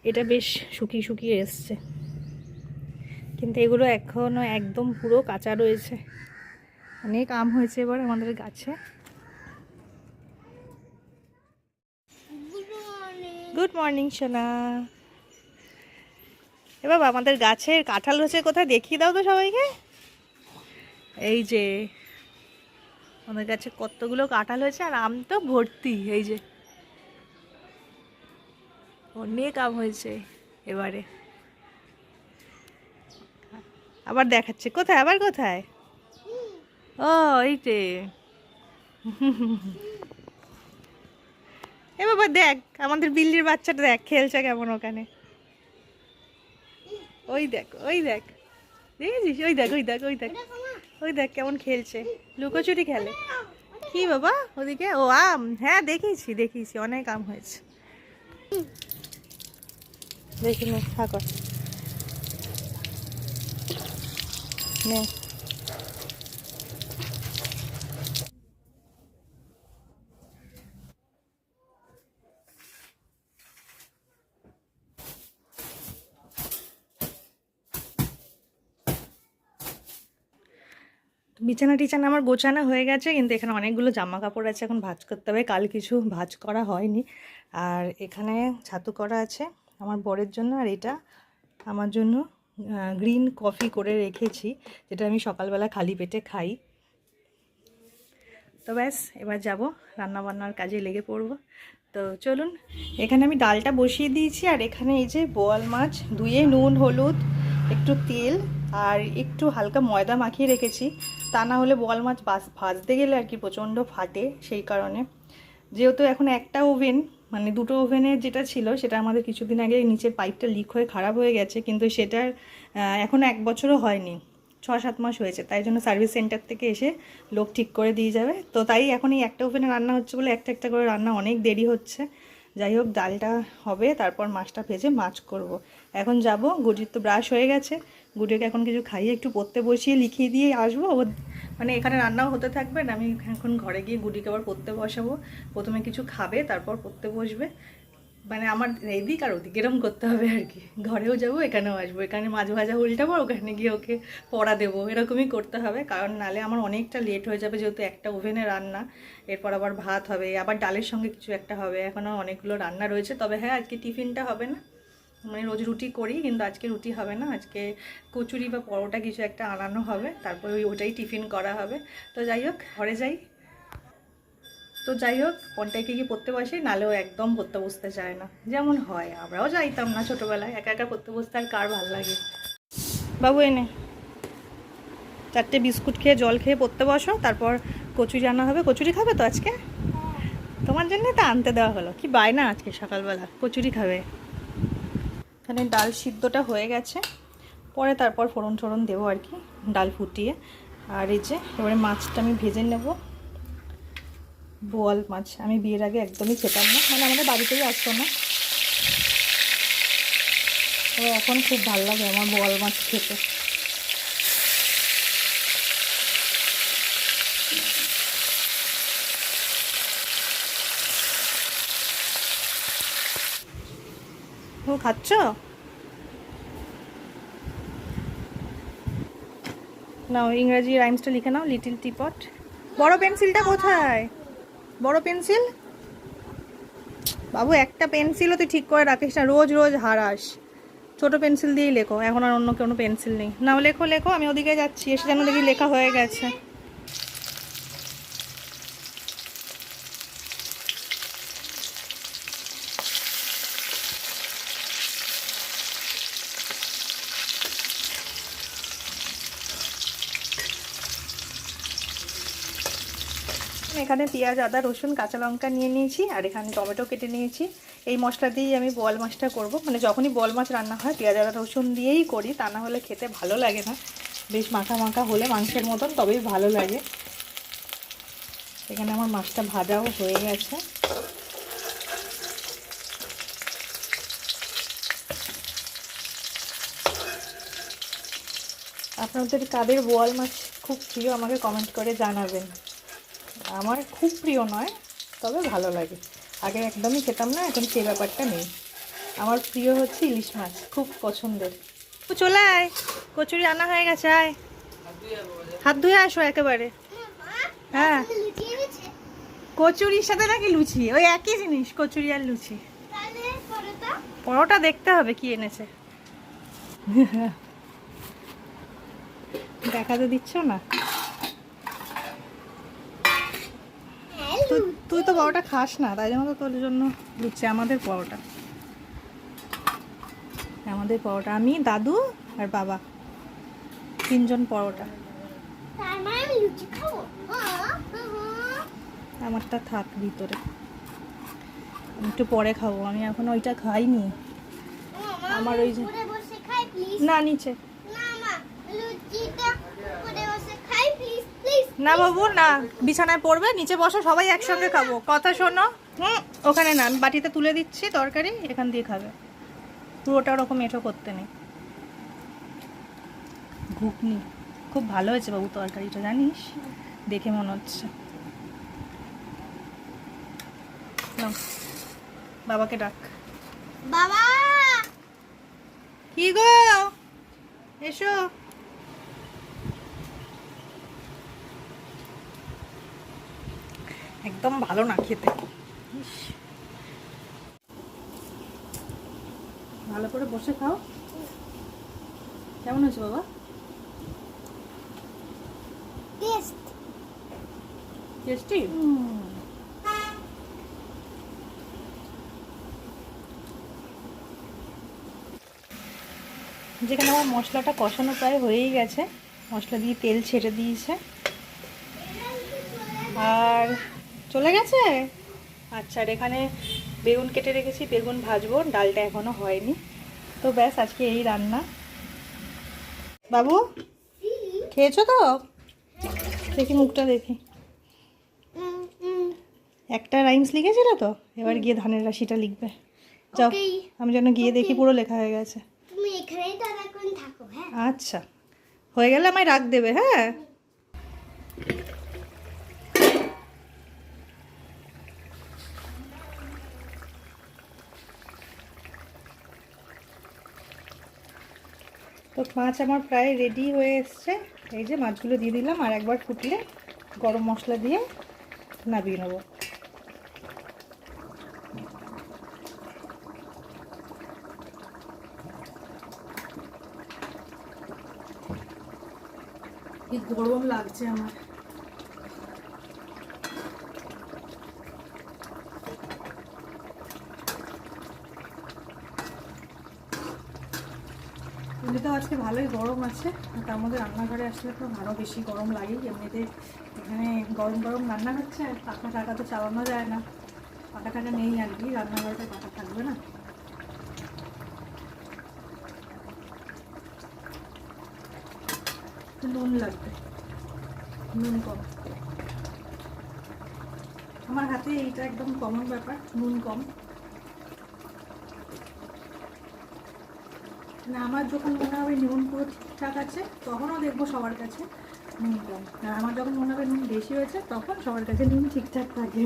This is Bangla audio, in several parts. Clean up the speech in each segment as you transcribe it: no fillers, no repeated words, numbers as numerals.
এটা বেশ শুকিয়ে শুকিয়ে এসছে, কিন্তু এগুলো এখনো একদম পুরো কাঁচা রয়েছে। অনেক আম হয়েছে এবার আমাদের গাছে। গুড মর্নিং সোনা। এবার আমাদের গাছের কাঁঠাল হয়েছে কোথায় দেখিয়ে দাও তো সবাইকে। এই যে আমাদের গাছে কতগুলো কাঁঠাল হয়েছে, আর আম তো ভর্তি। এই যে অনেক আম হয়েছে এবারে। আবার দেখাচ্ছে কোথায়, আবার কোথায়? ও এইতে। এ বাবা দেখ আমাদের বিল্লির বাচ্চাটা দেখ খেলছে কেমন ওখানে। ওই দেখ ওই দেখ, দেখেছিস? ওই দেখ ওই দেখ ওই দেখ ওই দেখ কেমন খেলছে, লুকোচুরি খেলে। কি বাবা ওদিকে? ও আম, হ্যাঁ দেখেছি দেখেছি, অনেক আম হয়েছে। দেখি নে থাকো নে। বিছানা টিছানা আমার গোছানো হয়ে গেছে, কিন্তু এখানে অনেকগুলো জামা কাপড় আছে, এখন ভাঁজ করতে হবে। কাল কিছু ভাঁজ করা হয়নি। আর এখানে ছাতু করা আছে আমার বরের জন্য, আর এটা আমার জন্য গ্রিন কফি করে রেখেছি, যেটা আমি সকালবেলা খালি পেটে খাই। তো ব্যাস এবার যাব রান্নাবান্নার কাজে লেগে পড়ব। তো চলুন, এখানে আমি ডালটা বসিয়ে দিয়েছি, আর এখানে এই যে বোয়াল মাছ ধুয়ে নুন হলুদ একটু তেল আর একটু হালকা ময়দা মাখিয়ে রেখেছি। তা না হলে বোয়াল মাছ ভাজতে গেলে আর কি প্রচণ্ড ফাটে, সেই কারণে। যেহেতু এখন একটা ওভেন, মানে দুটো ওভেনের যেটা ছিল সেটা আমাদের কিছুদিন আগে নিচের পাইপটা লিক হয়ে খারাপ হয়ে গেছে, কিন্তু সেটার এখনও 1 বছরও হয়নি, 6-7 মাস হয়েছে। তাই জন্য সার্ভিস সেন্টার থেকে এসে লোক ঠিক করে দিয়ে যাবে। তো তাই এখন এই একটা ওভেনে রান্না হচ্ছে বলে একটা একটা করে রান্না অনেক দেরি হচ্ছে। যাই হোক, ডালটা হবে, তারপর মাছটা ভেজে মাছ করব। এখন যাব, গুডির তো ব্রাশ হয়ে গেছে, গুডিকে এখন কিছু খাইয়ে একটু পড়তে বসিয়ে লিখিয়ে দিয়ে আসবো। মানে এখানে রান্নাও হতে থাকবে না, আমি এখন ঘরে গিয়ে গুডিকে আবার পড়তে বসাবো। প্রথমে কিছু খাবে, তারপর পড়তে বসবে। মানে আমার এদিক আর ওদিক এরম করতে হবে আর কি। ঘরেও যাবো, এখানেও আসবো, এখানে মাছ ভাজা উল্টাবো, ওখানে গিয়ে ওকে পড়া দেবো, এরকমই করতে হবে। কারণ নালে আমার অনেকটা লেট হয়ে যাবে, যেহেতু একটা ওভেনে রান্না। এরপর আবার ভাত হবে, আবার ডালের সঙ্গে কিছু একটা হবে, এখনও অনেকগুলো রান্না রয়েছে। তবে হ্যাঁ, আজকে টিফিনটা হবে না, মানে রোজ রুটি করি, কিন্তু আজকে রুটি হবে না, আজকে কচুরি বা পরোটা কিছু একটা আনানো হবে, তারপর ওটাই টিফিন করা হবে। তো যাই হোক, ঘরে যাই। তো যাই হোক, পনটাইকে গিয়ে পড়তে বসে, নালেও একদম পড়তে বসতে চায় না, যেমন হয় আমরাও যাইতাম না ছোটোবেলায়, একা একা পড়তে বসতে আর কার ভাল লাগে। বাবু এনে 4টে বিস্কুট খেয়ে জল খেয়ে পড়তে বসো, তারপর কচুরি আনা হবে। কচুরি খাবে তো আজকে? তোমার জন্যই তো আনতে দেওয়া হলো। কি বায়না আজকে সকালবেলা কচুরি খাবে। এখানে ডাল সিদ্ধটা হয়ে গেছে, পরে তারপর ফোড়ন টোড়ন দেবো আর কি, ডাল ফুটিয়ে। আর এই যে এবারে মাছটা আমি ভেজে নেব। বোয়াল মাছ আমি বিয়ের আগে একদমই খেতাম না, মানে আমাদের বাড়িতেই আসতো না, তবে এখন খুব ভালো লাগে আমার বোয়াল মাছ খেতে। ও খাচ্ছ? নাও ইংরাজি রাইমসটা লিখে নাও, লিটিল টিপট। বড় পেন্সিলটা কোথায়? বড় পেন্সিল বাবু, একটা পেন্সিলও তুই ঠিক করে রাখিস না, রোজ রোজ হারাস। ছোট পেন্সিল দিয়েই লেখো, এখন আর অন্য কোনো পেন্সিল নেই। নাও লেখো লেখো, আমি ওদিকে যাচ্ছি, এসে যেন দেখি লেখা হয়ে গেছে। এখানে পেঁয়াজ আদা রসুন কাঁচা লঙ্কা নিয়ে নিয়েছি, আর এখানে টমেটো কেটে নিয়েছি। এই মশলা দিয়েই আমি বোয়াল মাছটা করব, মানে যখনই বোয়াল মাছ রান্না হয় পেঁয়াজ আদা রসুন দিয়েই করি, তা না হলে খেতে ভালো লাগে না। বেশ মাখা মাখা হলে মাংসের মতন তবেই ভালো লাগে। এখানে আমার মাছটা ভাজাও হয়ে গেছে। আপনাদের কাদের বোয়াল মাছ খুব প্রিয় আমাকে কমেন্ট করে জানাবেন। আমার খুব প্রিয় নয়, তবে ভালো লাগে। আগে একদমই খেতাম না, এখন সেই ব্যাপারটা নেই। আমার প্রিয় হচ্ছে ইলিশ মাছ, খুব পছন্দের। তো চলে আয়, কচুরি আনা হয়ে গেছে, আয় হাত ধুয়ে আসো একেবারে। হ্যাঁ, কচুরির সাথে নাকি লুচি, ওই একই জিনিস, কচুরি আর লুচি। পরোটা দেখতে হবে কি এনেছে। দেখাতে দিচ্ছ না? তুই তো পরোটা খাস না, তাই জন্য তো তোর জন্য লুচি। আমাদের পরোটা, আমাদের পরোটা, আমি, দাদু আর বাবা, 3 জন পরোটা। আমারটা থাক ভিতরে, একটু পরে খাবো, আমি এখন ওইটা খাইনি। আমার ওই যে না নিচে না বাবু না, বিছানায় পড়বে, নিচে বসো, সবাই একসঙ্গে খাবো, কথা শোনো। ওখানে না, আমি বাটিতে তুলে দিচ্ছি তরকারি, এখান দিয়ে খাবে। পুরোটা ওরকম এঁটো করতে নেই। ঘুগনি খুব ভালো হয়েছে বাবু তরকারিটা, জানিস, দেখে মনে হচ্ছে। বাবাকে ডাক। বাবা, কি গো, এসো। একদম ভালো না খেতে, ভালো করে বসে খাও। কেমন হয়েছে বাবা? টেস্টি। যেখানে আমার মশলাটা কষানো প্রায় হয়েই গেছে, মশলা দিয়ে তেল ছেড়ে দিয়েছে আর চলে গেছে। আচ্ছা, আর এখানে বেগুন কেটে রেখেছি, বেগুন ভাজবো, ডালটা এখনো হয়নি। তো ব্যাস, আজকে এই রান্না। বাবু খেয়েছো তো? দেখি মুখটা দেখি। একটা রাইমস লিখেছিল তো, এবার গিয়ে ধানের রাশিটা লিখবে। যাও, আমি যেন গিয়ে দেখি পুরো লেখা হয়ে গেছে। তুমি এখানেই ততক্ষণ থাকো। হ্যাঁ, আচ্ছা, হয়ে গেলে আমায় রাখ দেবে। হ্যাঁ, তো মাছ আমার প্রায় রেডি হয়ে এসছে। এই যে মাছগুলো দিয়ে দিলাম, আর একবার ফুটলে গরম মশলা দিয়ে নামিয়ে নেবো। কি গরম লাগছে আমার। এমনিতেও আজকে ভালোই গরম আছে, তার মধ্যে রান্নাঘরে আসলে তো আরও বেশি গরম লাগে। এমনিতে এখানে গরম গরম রান্না হচ্ছে, পাখা টাকা তো চালানো যায় না, পাখা টাকা নেই আর কি, রান্নাঘরটা পাখা থাকবে না। নুন লাগবে, নুন কম। আমার হাতে এইটা একদম কমন ব্যাপার, নুন কম। না, আমার যখন মনে হবে নুন পুরো ঠিকঠাক আছে, তখনও দেখবো সবার কাছে নুন কম। আর আমার যখন মনে হবে নুন বেশি হয়েছে, তখন সবার কাছে নুন ঠিকঠাক থাকে।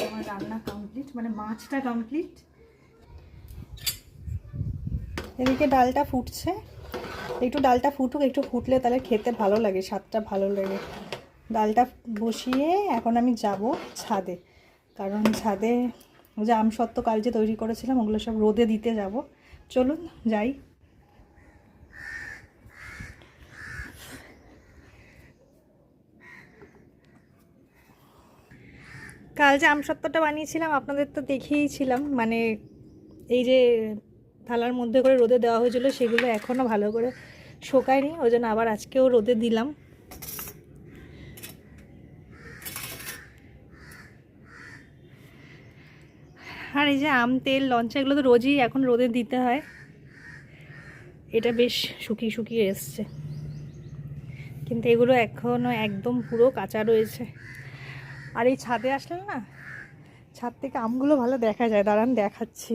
আমার রান্না কমপ্লিট, মানে মাছটা কমপ্লিট। এদিকে ডালটা ফুটছে, একটু ডালটা ফুটুক, একটু ফুটলে তাহলে খেতে ভালো লাগে, স্বাদটা ভালো লাগে। ডালটা বসিয়ে এখন আমি যাব ছাদে, কারণ ছাদে যে আমসত্ত্ব কাল যে তৈরি করেছিলাম ওগুলো সব রোদে দিতে যাব। চলুন যাই। কাল যে আমসত্ত্বটা বানিয়েছিলাম আপনাদের তো দেখিয়েছিলাম, মানে এই যে থালার মধ্যে করে রোদে দেওয়া হয়েছিল, সেগুলো এখনও ভালো করে শোকায়নি, ওই জন্য আবার আজকেও রোদে দিলাম। আর এই যে আম, তেল, লঞ্চা, এগুলো তো রোজই এখন রোদে দিতে হয়। এটা বেশ শুকিয়ে শুকিয়ে এসছে, কিন্তু এগুলো এখনও একদম পুরো কাঁচা রয়েছে। আর এই ছাদে আসলে না, ছাদ থেকে আমগুলো ভালো দেখা যায়, দাঁড়ান দেখাচ্ছি।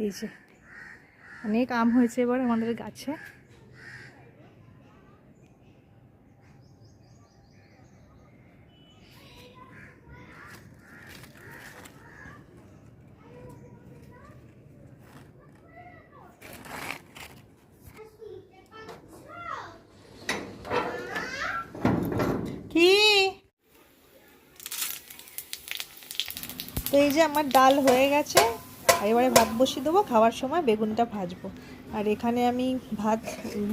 এই যে অনেক আম হয়েছে এবার আমাদের গাছে। এই যে আমার ডাল হয়ে গেছে, আর এবারে ভাত বসিয়ে দেবো, খাওয়ার সময় বেগুনটা ভাজবো। আর এখানে আমি ভাত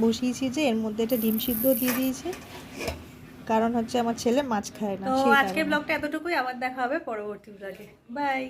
বসিয়েছি যে এর মধ্যে একটা ডিম সিদ্ধ দিয়ে দিয়েছি, কারণ হচ্ছে আমার ছেলে মাছ খায় না। তো আজকের ব্লগটা এতটুকুই, আবার দেখা হবে পরবর্তী ব্লগে। বাই।